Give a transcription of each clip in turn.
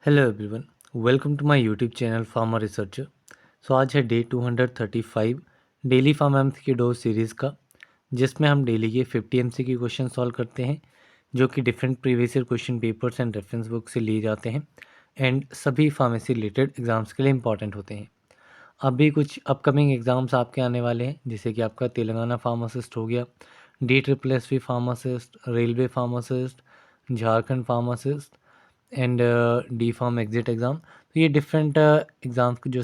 Hello everyone, welcome to my YouTube channel farmer researcher. आज है day 235 daily pharm MCQ dose series का, जिसमें हम डेली के 50 एमसीक्यू क्वेश्चन सॉल्व करते हैं, जो कि different previous year question papers and reference book से लिए जाते हैं एंड सभी फार्मेसी रिलेटेड एग्जाम्स के लिए इंपॉर्टेंट होते हैं। अभी कुछ अपकमिंग एग्ज़ाम्स आपके आने वाले हैं, जैसे कि आपका तेलंगाना फार्मासिस्ट हो गया, DSSSB pharmacist, railway pharmacist, Jharkhand pharmacist and D pharm exit exam. तो ये डिफरेंट एग्ज़ाम्स के जो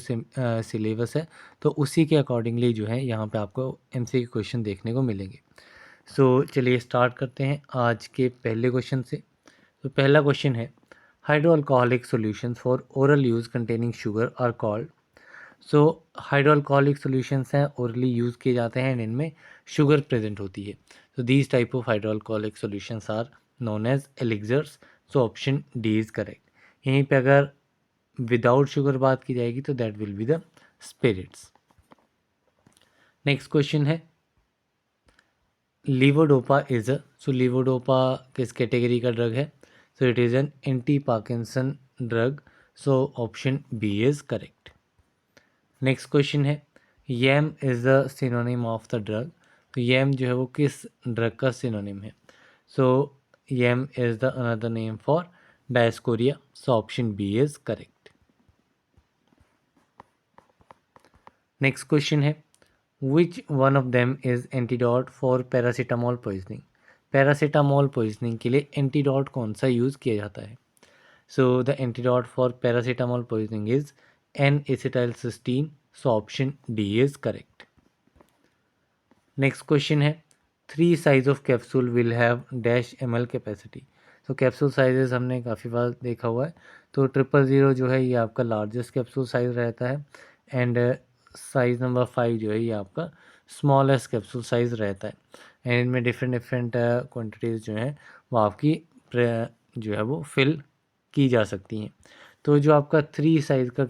सिलेबस है, तो उसी के अकॉर्डिंगली जो है यहाँ पे आपको एमसीक्यू क्वेश्चन देखने को मिलेंगे। चलिए स्टार्ट करते हैं आज के पहले क्वेश्चन से। तो पहला क्वेश्चन है, hydro alcoholic solutions for oral use containing sugar are called. So hydro alcoholic solutions हैं, ओरली यूज़ किए जाते हैं एंड इनमें शुगर प्रेजेंट होती है। तो these type of hydro alcoholic solutions are known as elixirs. So option D is correct. यहीं पे अगर विदाउट शुगर बात की जाएगी तो that will be the spirits. Next question है, लीवोडोपा इज लीवोडोपा किस कैटेगरी का ड्रग है? It is an anti Parkinson drug. Option B is correct. Next question है, yam is the synonym of the drug. तो yam जो है वो किस ड्रग का सिनोनिम है? Yam is the another name for Dioscorea. Option B is correct. Next question है, which one of them is antidote for paracetamol poisoning. Paracetamol poisoning के लिए एंटीडोट कौन सा यूज़ किया जाता है? The antidote for paracetamol poisoning is an acetylcysteine. Option D is correct. Next question है, three size of capsule will have dash ml capacity. Capsule sizes हमने काफ़ी बार देखा हुआ है। तो 000 जो है ये आपका लार्जेस्ट कैप्सूल साइज रहता है एंड साइज नंबर 5 जो है ये आपका स्मॉलेस्ट कैप्सूल साइज रहता है एंड इनमें डिफरेंट डिफरेंट क्वान्टिटीज़ जो हैं वो आपकी जो है वो फिल की जा सकती हैं। तो जो आपका 3 साइज़ का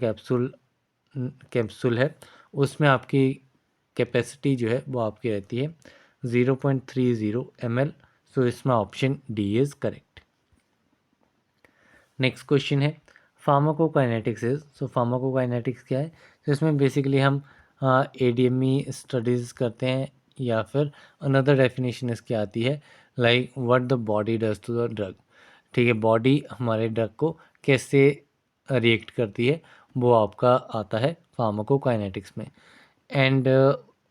कैप्सूल है उसमें आपकी कैपेसिटी जो है वो आपकी रहती है 0.30 ml। इसमें option D is correct. Next question है, फार्माकोकाइनेटिक्स इज। फार्माकोकाइनेटिक्स क्या है? इसमें बेसिकली हम ADME स्टडीज़ करते हैं या फिर अनदर डेफिनेशन इसकी आती है like what the body does to the drug. ठीक है, बॉडी हमारे ड्रग को कैसे रिएक्ट करती है वो आपका आता है फार्माकोकाइनेटिक्स में। एंड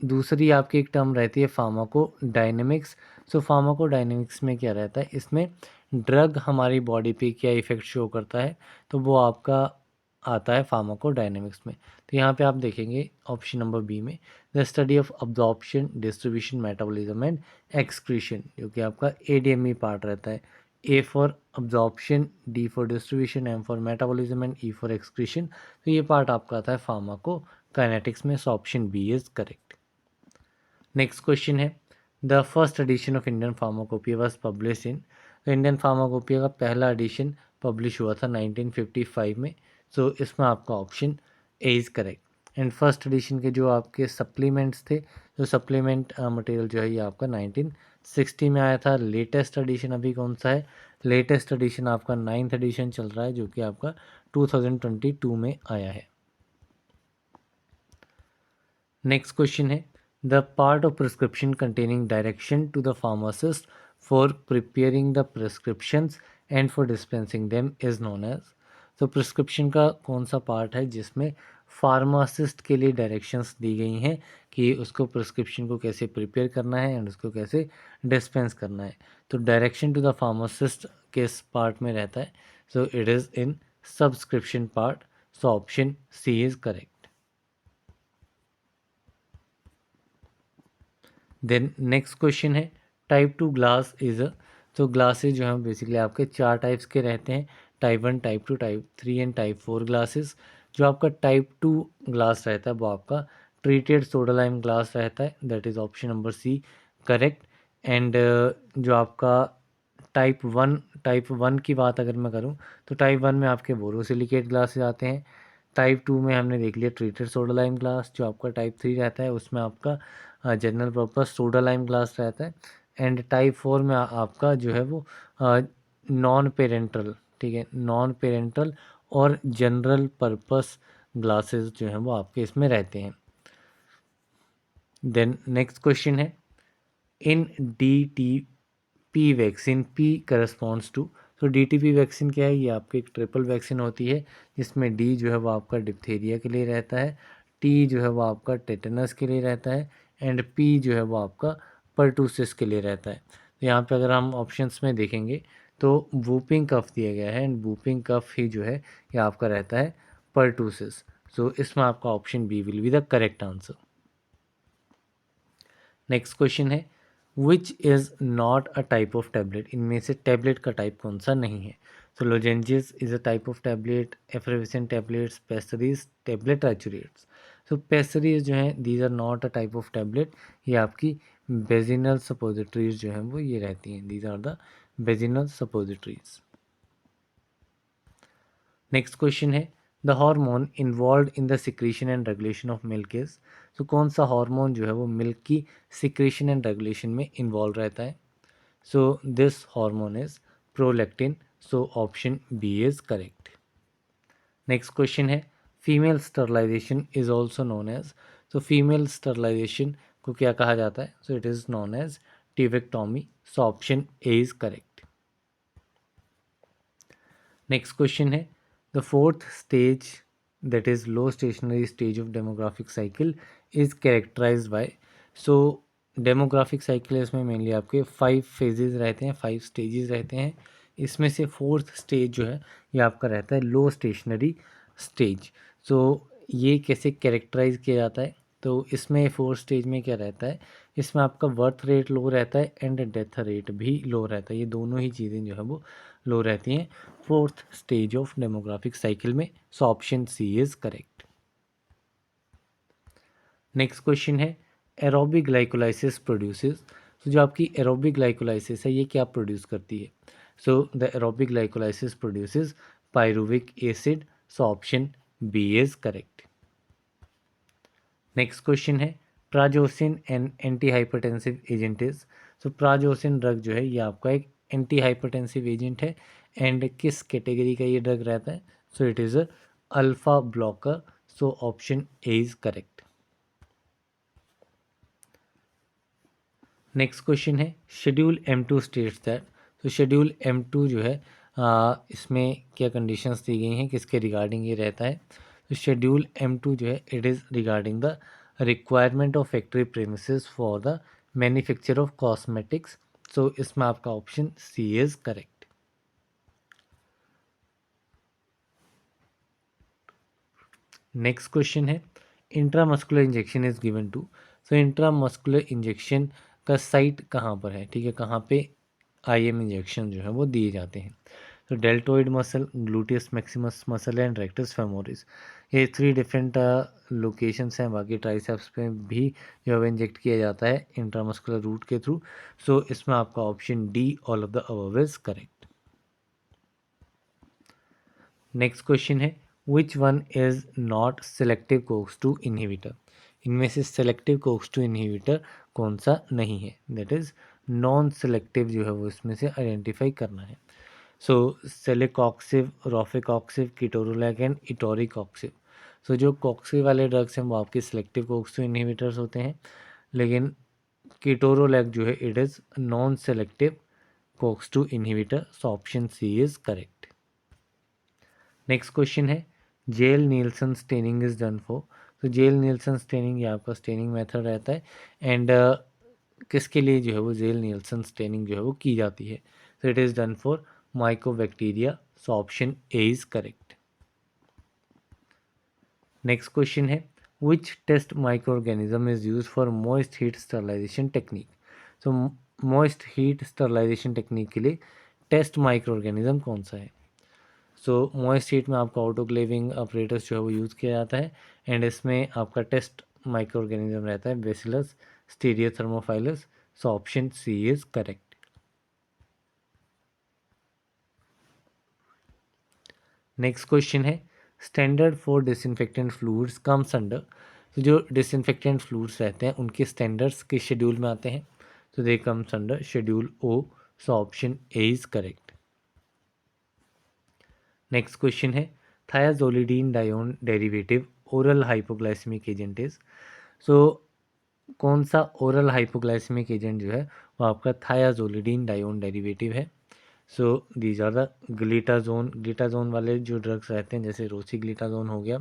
दूसरी आपकी एक टर्म रहती है फार्माकोडायनेमिक्स। फार्माकोडायनेमिक्स में क्या रहता है, इसमें ड्रग हमारी बॉडी पे क्या इफ़ेक्ट शो करता है तो वो आपका आता है फार्माकोडायनेमिक्स में। तो यहाँ पे आप देखेंगे ऑप्शन नंबर बी में, the study of absorption, distribution, metabolism and excretion, जो कि आपका ADME पार्ट रहता है। A for absorption, D for distribution, M for metabolism and E for excretion. तो ये पार्ट आपका आता है फार्माकोकाइनेटिक्स में। Option B is correct. Next question है, the first edition of Indian pharmacopoeia was publish in. तो इंडियन फार्माकोपिया का पहला एडिशन पब्लिश हुआ था 1955 में। इसमें आपका option A is correct. And first edition के जो आपके सप्लीमेंट्स थे, जो सप्लीमेंट मटेरियल जो है ये आपका 1960 में आया था। लेटेस्ट एडिशन अभी कौन सा है? लेटेस्ट एडिशन आपका 9th एडिशन चल रहा है, जो कि आपका 2022 में आया है। नेक्स्ट क्वेश्चन है, the part of prescription containing direction to the pharmacist for preparing the prescriptions and for dispensing them is known as. Prescription का कौन सा पार्ट है जिसमें फार्मासिस्ट के लिए डायरेक्शंस दी गई हैं कि उसको प्रिस्क्रिप्शन को कैसे प्रिपेयर करना है एंड उसको कैसे डिस्पेंस करना है? तो डायरेक्शन टू द फार्मासिस्ट किस पार्ट में रहता है? It is in subscription part. Option C is correct. Then next question है, टाइप 2 ग्लास इज़। ग्लासेस जो हैं बेसिकली आपके 4 टाइप्स के रहते हैं, type 1, type 2, type 3 and type 4 glasses. जो आपका टाइप 2 ग्लास रहता है वो आपका ट्रीटेड सोडा लाइम ग्लास रहता है, that is option number C correct. And जो आपका टाइप 1 की बात अगर मैं करूँ तो टाइप 1 में आपके बोरोसिलिकेट ग्लासेस आते हैं। टाइप 2 में हमने देख लिया ट्रीटेड सोडा लाइम ग्लास। जो आपका टाइप 3 रहता है उसमें आपका general purpose soda lime glass रहता है। एंड टाइप 4 में आपका जो है वो नॉन पेरेंटल ठीक है, नॉन पेरेंटल और जनरल पर्पस ग्लासेस जो हैं वो आपके इसमें रहते हैं। देन नेक्स्ट क्वेश्चन है, in DTP vaccine P corresponds to. तो DTP वैक्सीन क्या है, ये आपकी एक ट्रिपल वैक्सीन होती है जिसमें D जो है वो आपका डिप्थीरिया के लिए रहता है, T जो है वो आपका टेटनस के लिए रहता है, एंड P जो है वो आपका परटूसिस के लिए रहता है। तो यहाँ पे अगर हम ऑप्शंस में देखेंगे तो वूपिंग कफ दिया गया है, एंड वूपिंग कफ ही जो है ये आपका रहता है परटूसिस। सो इसमें आपका option B will be the correct answer. Next question है, which is not a type of tablet. इनमें से टैबलेट का टाइप कौन सा नहीं है। तो lozenges is a type of tablet, effervescent tablets, pessaries tablet, triturates. तो पेस्टरीज जो हैं these are not a type of tablet, ये आपकी बेजिनल सपोजिटरीज जो हैं वो ये रहती हैं, these are the vaginal suppositories. Next question है, the hormone involve in the secretion and regulation of milk is. तो कौन सा हार्मोन जो है वो मिल्क की सिक्रीशन एंड रेगुलेशन में इन्वॉल्व रहता है। So this hormone is prolactin. So option B is correct. Next question है, female sterilization is also known as. तो फीमेल स्टरलाइजेशन को क्या कहा जाता है। So it is known as tubectomy. So option A is correct. Next question है, the fourth stage that is low stationary stage of demographic cycle is characterized by. So demographic cycle इसमें mainly आपके 5 phases रहते हैं, 5 stages रहते हैं। इसमें से fourth stage जो है ये आपका रहता है लो स्टेशनरी स्टेज। सो ये कैसे कैरेक्टराइज किया जाता है, तो इसमें फोर्थ स्टेज में क्या रहता है, इसमें आपका बर्थ रेट लो रहता है एंड डेथ रेट भी लो रहता है, ये दोनों ही चीज़ें जो है वो लो रहती हैं fourth stage of demographic cycle में। So option C is correct. Next question है, एरोबिक ग्लाइकोलाइसिस प्रोड्यूसेस। तो जो आपकी एरोबिक ग्लाइकोलाइसिस है ये क्या प्रोड्यूस करती है। So the aerobic glycolysis produces pyruvic acid. So option B is correct. Next question है, prazosin an anti hypertensive agent is. So prazosin drug जो है ये आपका एक एंटी हाइपरटेंसिव एजेंट है, एंड किस कैटेगरी का ये ड्रग रहता है। So it is a alpha blocker. So option A is correct. Next question है, शेड्यूल M2 स्टेट्स दैट। तो शेड्यूल M2 जो है इसमें क्या कंडीशंस दी गई हैं, किसके रिगार्डिंग ये रहता है। तो शेड्यूल M2 जो है it is regarding the requirement of factory premises for the manufacture of cosmetics. So इसमें आपका option C is correct. Next question है, intramuscular injection is given to. So intramuscular injection का साइट कहाँ पर है, ठीक है, कहाँ पे IM इंजेक्शन जो है वो दिए जाते हैं। तो deltoid muscle, gluteus Maximus muscle and rectus femoris, ये 3 डिफरेंट लोकेशंस हैं। बाकी ट्राइसेप्स पे भी जो है इंजेक्ट किया जाता है इंट्रामस्कुलर रूट के थ्रू। सो इसमें आपका option D all of the above is correct. Next question है, which one is not selective COX2 inhibitor. इनमें से सेलेक्टिव कोक्स2 इनहिबिटर कौन सा नहीं है, दैट इज नॉन सेलेक्टिव जो है वो इसमें से आइडेंटिफाई करना है। सो सेलेकॉक्सिव, रोफेकॉक्सिव, कीटोरोलैक एंड इटोरिकॉक्सिव। सो जो कॉक्सिव वाले ड्रग्स हैं वो आपके सेलेक्टिव कोक्स2 इनहिबिटर्स होते हैं, लेकिन कीटोरोलैक जो है it is non selective COX2 inhibitor. So option C is correct. Next question है, Ziehl Neelsen staining is done for. तो जेल नीलसन स्टेनिंग ये आपका स्टेनिंग मेथड रहता है, एंड किसके लिए जो है वो जेल नीलसन स्टेनिंग जो है वो की जाती है। तो it is done for mycobacteria. So option A is correct. Next question है, which test micro organism is use for moist heat sterilization technique. तो मॉइस्ट हीट स्टरलाइजेशन टेक्निक के लिए टेस्ट माइक्रो ऑर्गेनिज्म कौन सा है। सो मॉइस्ट हीट में आपका autoclaving apparatus जो है वो यूज़ किया जाता है, एंड इसमें आपका टेस्ट माइक्रो ऑर्गेनिज्म रहता है bacillus stearothermophilus. So option C is correct. Next question है, standard for disinfectant fluids comes under. तो जो डिसइंफेक्टेंट फ्लूइड्स रहते हैं उनके स्टैंडर्ड्स किस शेड्यूल में आते हैं। तो they comes under schedule O. So option A is correct. Next question है thiazolidinedione derivative oral hypoglycaemic agent is. So कौन सा ओरल हाइपोग्लाइसेमिक एजेंट जो है वो आपका थायाजोलिडीन डायोन डेरिवेटिव है। So these are the glitazone वाले जो ड्रग्स रहते हैं जैसे रोसीग्लिटाजोन हो गया।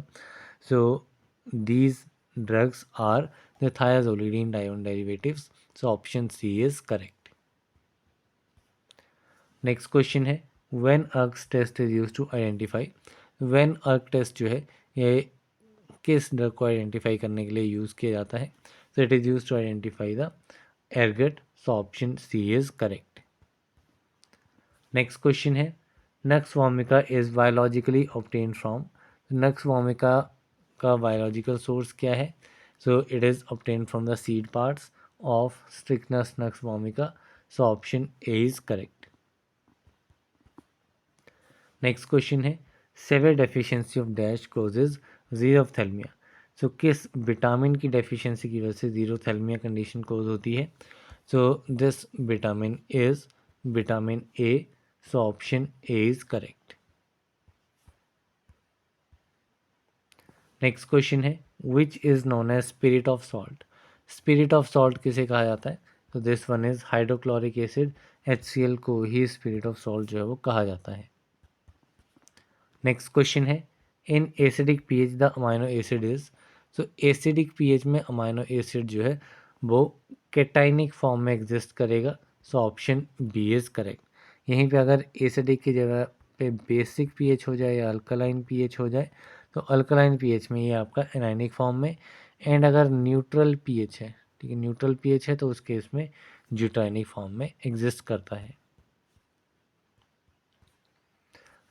So these drugs are the thiazolidinedione derivatives. So option C is correct. Next question है Van Urk's test is use to identify. Van Urk test जो है ये किस ड्रग को आइडेंटिफाई करने के लिए यूज़ किया जाता है। So it is use to identify the ergot. So option C is correct. Next question है nux vomica is biologically obtain from. Nux vomica का बायोलॉजिकल सोर्स क्या है। So it is obtain from the seed parts of strychnos nux vomica. So option A is correct. Next question है severe deficiency of dash causes xerophthalmia. सो किस vitamin की deficiency की वजह से जीरोथेल्मिया कंडीशन कोज होती है। So this vitamin is vitamin A. So option A is correct. Next question है which is known as spirit of salt. Spirit of salt किसे कहा जाता है। तो this one is hydrochloric acid HCl को ही spirit of salt जो है वो कहा जाता है। नेक्स्ट क्वेश्चन है in acidic pH the amino acid is. So acidic pH में अमाइनो एसिड जो है वो कैटाइनिक फॉर्म में एग्जिस्ट करेगा। So option B is correct. यहीं पे अगर एसिडिक की जगह पे बेसिक पीएच हो जाए या अल्कलाइन पीएच हो जाए तो अल्कलाइन पीएच में ये आपका एनाइनिक फॉर्म में, एंड अगर न्यूट्रल पीएच है, ठीक है, न्यूट्रल पीएच है तो उस केस में ज्यूटाइनिक फॉर्म में एग्जिस्ट करता है।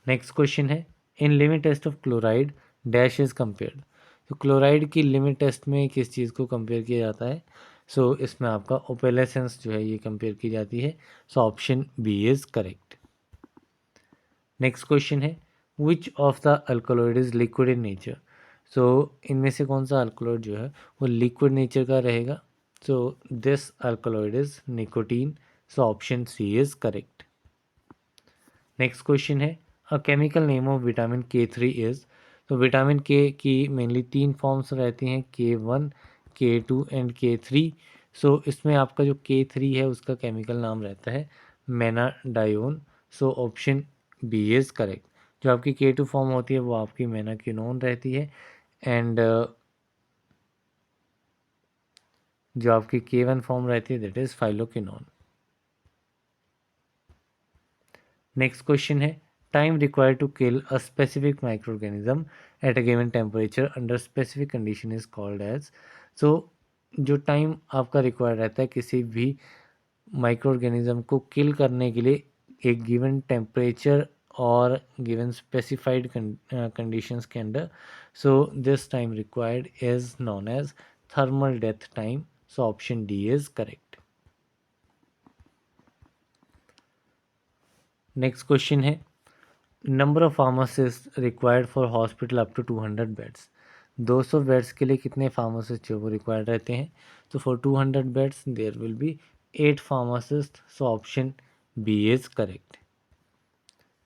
नेक्स्ट क्वेश्चन है in limit test of chloride dash is compared. तो क्लोराइड की लिमिट टेस्ट में किस चीज़ को कंपेयर किया जाता है। सो इसमें आपका ओपेलेसेंस जो है ये कंपेयर की जाती है। So option B is correct. Next question है which of the alkaloid is liquid in nature. So इनमें से कौन सा अल्कोलॉइड जो है वो लिक्विड नेचर का रहेगा। So this alkaloid is nicotine. So option C is correct. Next question है a chemical name of vitamin K3 is. तो विटामिन के की मेनली 3 फॉर्म्स रहती हैं K1, K2 एंड K3। सो इसमें आपका जो K3 है उसका केमिकल नाम रहता है menadione. So option B is correct. जो आपकी K2 फॉर्म होती है वो आपकी मेनाक्विनोन रहती है, एंड जो आपकी K1 फॉर्म रहती है that is phylloquinone. Next question है time required to kill a specific microorganism at a given temperature under specific condition is called as. So जो टाइम आपका रिक्वायर्ड रहता है किसी भी माइक्रो ऑर्गेनिज्म को किल करने के लिए एक गिवन टेम्परेचर और गिवन स्पेसिफाइड कंडीशंस के under, so this time required is known as thermal death time. So option D is correct. Next question है number of pharmacist required for hospital up to 200 beds. 200 beds के लिए कितने pharmacist जो वो required रहते हैं। तो for 200 beds there will be 8 pharmacist. So option B is correct.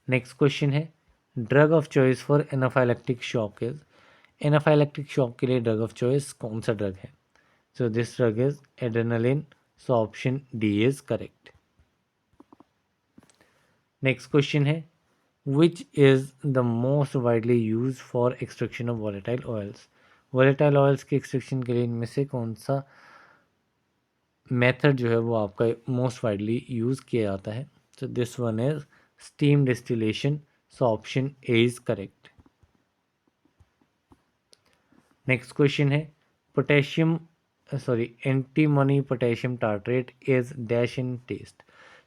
Next question है drug of choice for anaphylactic shock is. Anaphylactic shock के लिए ड्रग ऑफ चॉइस कौन सा ड्रग है। So this drug is adrenaline. So option D is correct. Next question है which is the most widely used for extraction of volatile oils। volatile oils के extraction के लिए इनमें से कौन सा मेथड जो है वो आपका मोस्ट वाइडली यूज़ किया जाता है। so this one is steam distillation। so option A is correct। Next question है potassium antimony potassium tartrate is dash in taste.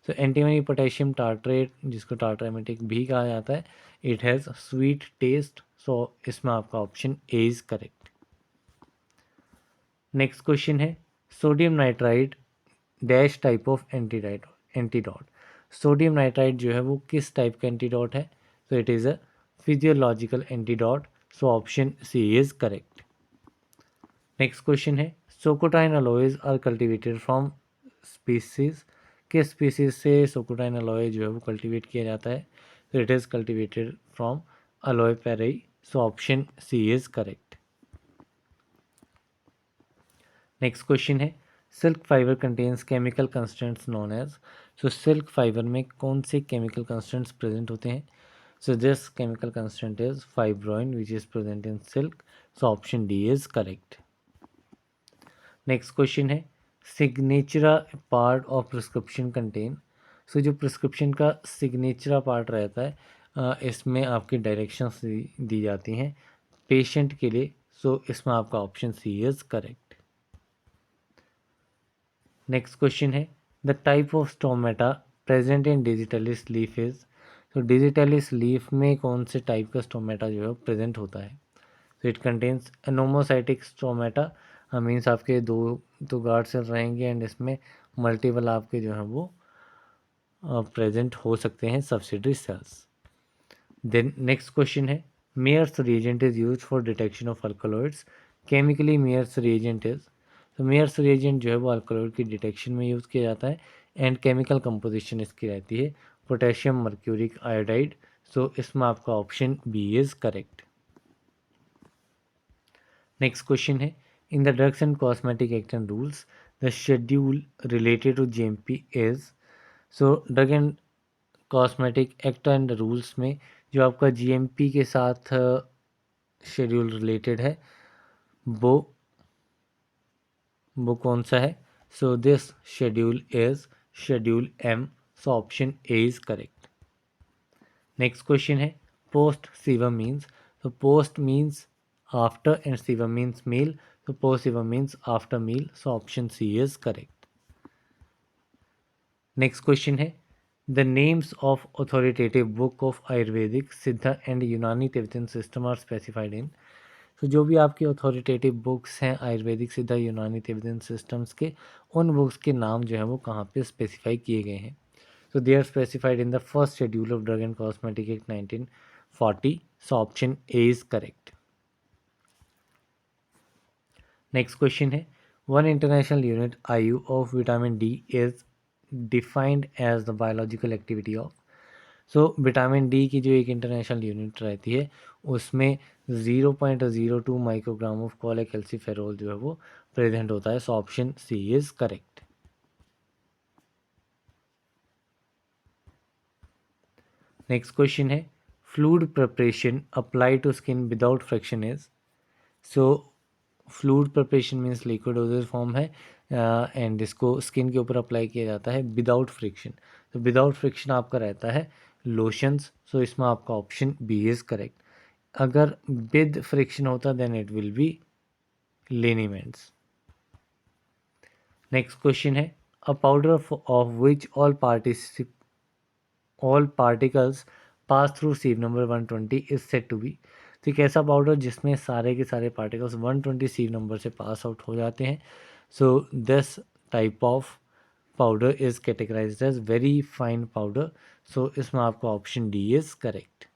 So antimony potassium tartrate जिसको टार्ट्रामेटिक भी कहा जाता है it has sweet taste. So इसमें आपका option A is correct. Next question है sodium nitride dash type of antidote. Sodium nitride जो है वो किस टाइप का एंटीडॉट है। So it is a physiological antidote. So option C is correct. Next question है सोकोटाइन allows are cultivated from species. किस species से सोकोटाइन अलोय जो है वो कल्टिवेट किया जाता है। तो it is cultivated from aloe peri. So option C is correct. Next question है silk fibre contains chemical constants known as. So silk fibre में कौन से केमिकल कंस्टेंट्स प्रेजेंट होते हैं. So this chemical constant is fibroin which is present in silk. So option D is correct. Next question है signatura part of prescription contain. So जो prescription का सिग्नेचरा part रहता है इसमें आपकी डायरेक्शंस दी जाती हैं पेशेंट के लिए. सो इसमें आपका option C is correct. Next question है the type of stomata present in digitalis leaf is. तो डिजिटलिस लीफ में कौन से टाइप का स्टोमेटा जो है प्रेजेंट होता है. तो it contains anomocytic stomata. Means आपके दो गार्ड सेल रहेंगे एंड इसमें मल्टीपल आपके जो हैं वो प्रेजेंट हो सकते हैं subsidiary cells. Then next question है Mayer's reagent is use for detection of alkaloids. Chemically Mayer's reagent is. तो मेयर्स रिएजेंट जो है वो अल्कलॉइड की डिटेक्शन में यूज़ किया जाता है एंड केमिकल कंपोजिशन इसकी रहती है पोटेशियम मर्क्यूरिक आयोडाइड. सो इसमें आपका option B is correct. Next question है in the drugs and cosmetic act and rules the schedule related to GMP is. So drug and cosmetic act and rules में जो आपका GMP के साथ schedule related है वो कौन सा है. So this schedule is schedule M. So option A is correct. Next question है पोस्ट सीवम मीन्स. तो post means after and cibum means meal. तो post cibum means after meal. So option C is correct. Next question है the names of authoritative book of Ayurvedic Siddha and Unani Tibetan system are specified in. तो जो भी आपकी authoritative books हैं आयुर्वेदिक सिद्धा यूनानी Tibetan systems के उन बुक्स के नाम जो है वो कहाँ पे स्पेसिफाई किए गए हैं. तो they are specified in the first schedule of drug and cosmetic act 1940. So option A is correct. Next question है one international unit IU of vitamin D is defined as the biological activity of. So vitamin D की जो एक international unit रहती है उसमें 0.02 microgram of cholecalciferol जो है वो प्रेजेंट होता है. So option C is correct. Next question है fluid preparation apply to skin without friction is. So fluid preparation means liquid dosage form है एंड इसको स्किन के ऊपर अप्लाई किया जाता है विदाउट फ्रिक्शन. तो विदाउट फ्रिक्शन आपका रहता है लोशंस. सो इसमें आपका ऑप्शन बी इज करेक्ट. अगर विद फ्रिक्शन होता then it will be liniments. Next question है a powder of which all particles pass through sieve number 120 is said to be. तो एक ऐसा पाउडर जिसमें सारे के सारे पार्टिकल्स 120 सीव नंबर से पास आउट हो जाते हैं. So this type of powder is categorised as very fine powder. So इसमें आपका option D is correct.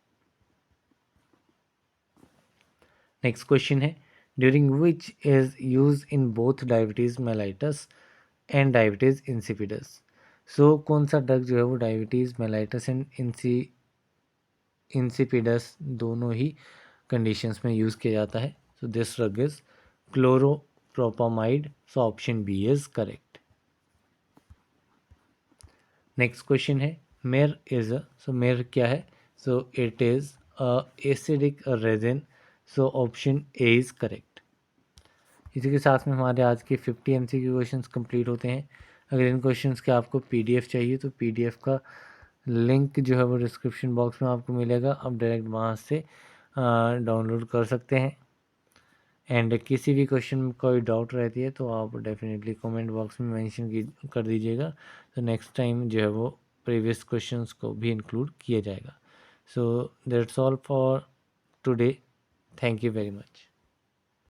Next question है during which is use in both diabetes mellitus and diabetes insipidus. So कौन सा drug जो है वो diabetes mellitus and insipidus दोनों ही conditions में यूज़ किया जाता है. So this drug is chlorpropamide. So option B is correct. Next question है मेर इज सो मेर क्या है. So it is acidic resin. So option A is correct. इसी के साथ में हमारे आज के 50 MCQ क्वेश्चंस कंप्लीट होते हैं. अगर इन क्वेश्चंस के आपको PDF चाहिए तो PDF का लिंक जो है वो डिस्क्रिप्शन बॉक्स में आपको मिलेगा. आप डायरेक्ट वहाँ से डाउनलोड कर सकते हैं. एंड किसी भी क्वेश्चन में कोई डाउट रहती है तो आप डेफिनेटली कमेंट बॉक्स में मेंशन कर दीजिएगा. तो नेक्स्ट टाइम जो है वो प्रीवियस क्वेश्चंस को भी इंक्लूड किया जाएगा. So that's all for today. Thank you very much.